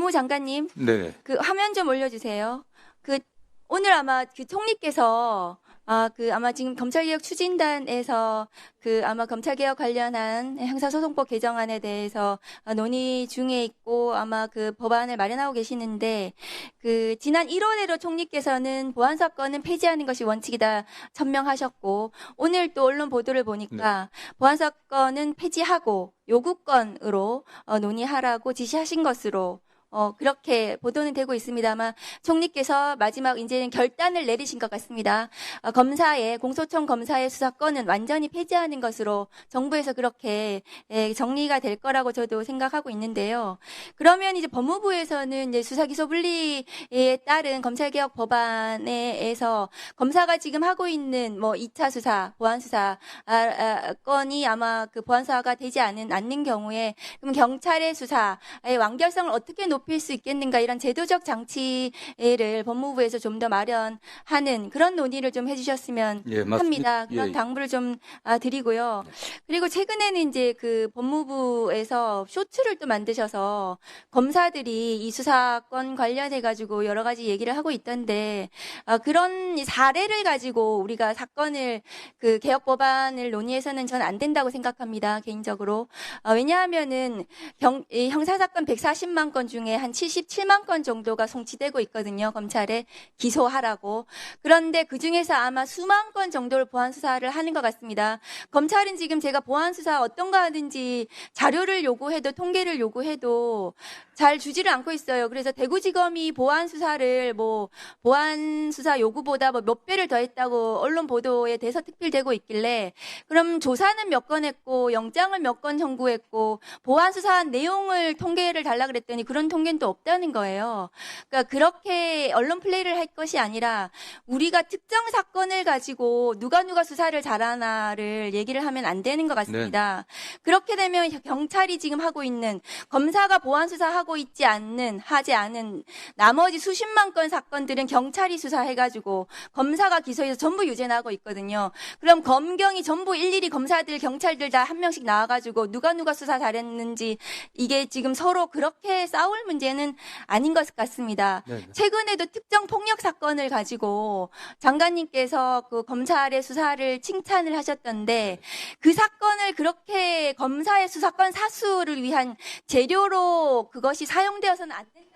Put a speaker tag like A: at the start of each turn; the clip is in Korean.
A: 법무부 장관님,
B: 네.
A: 그 화면 좀 올려주세요. 오늘 아마 총리께서 아마 지금 검찰개혁 추진단에서 아마 검찰개혁 관련한 형사소송법 개정안에 대해서 논의 중에 있고 아마 법안을 마련하고 계시는데 지난 1월에로 총리께서는 보안 사건은 폐지하는 것이 원칙이다 천명하셨고 오늘 또 언론 보도를 보니까 보안 사건은 폐지하고 요구권으로 논의하라고 지시하신 것으로 그렇게 보도는 되고 있습니다만 총리께서 마지막 이제는 결단을 내리신 것 같습니다. 공소청 검사의 수사권은 완전히 폐지하는 것으로 정부에서 그렇게 정리가 될 거라고 저도 생각하고 있는데요. 그러면 이제 법무부에서는 이제 수사기소 분리에 따른 검찰개혁 법안에서 검사가 지금 하고 있는 2차 수사, 보안 수사 건이 아마 보안 수사가 되지 않는 경우에 그럼 경찰의 수사의 완결성을 어떻게 높일 수 있겠는가 이런 제도적 장치를 법무부에서 좀 더 마련하는 그런 논의를 좀 해주셨으면 합니다. 그런 당부를 좀 드리고요. 그리고 최근에는 이제 법무부에서 쇼츠를 또 만드셔서 검사들이 이 수사권 관련해 가지고 여러 가지 얘기를 하고 있던데 그런 사례를 가지고 우리가 사건을 개혁 법안을 논의해서는 전 안 된다고 생각합니다. 개인적으로. 왜냐하면은 형사사건 140만 건 중에 한 77만 건 정도가 송치되고 있거든요. 검찰에 기소하라고. 그런데 그중에서 아마 수만 건 정도를 보안수사를 하는 것 같습니다. 검찰은 지금 제가 보안수사 어떤 거 하는지 자료를 요구해도 통계를 요구해도 잘 주지를 않고 있어요. 그래서 대구지검이 보안수사를 보안수사 요구보다 몇 배를 더 했다고 언론 보도에 대서특필되고 있길래 그럼 조사는 몇 건 했고 영장을 몇 건 청구했고 보안수사한 내용을 통계를 달라 그랬더니 그런 통계는 또 없다는 거예요. 그러니까 그렇게 언론 플레이를 할 것이 아니라 우리가 특정 사건을 가지고 누가 수사를 잘하나를 얘기를 하면 안 되는 것 같습니다. 그렇게 되면 경찰이 지금 하고 있는 검사가 보안수사하고 하지 않은 나머지 수십만 건 사건들은 경찰이 수사해가지고 검사가 기소해서 전부 유죄나고 있거든요. 그럼 검경이 전부 일일이 검사들, 경찰들 다 한 명씩 나와가지고 누가 수사 잘했는지 이게 지금 서로 그렇게 싸울 문제는 아닌 것 같습니다. 최근에도 특정 폭력 사건을 가지고 장관님께서 검찰의 수사를 칭찬을 하셨던데 그 사건을 그렇게 검사의 수사권 사수를 위한 재료로 그것이 사용되어서는 안 된다.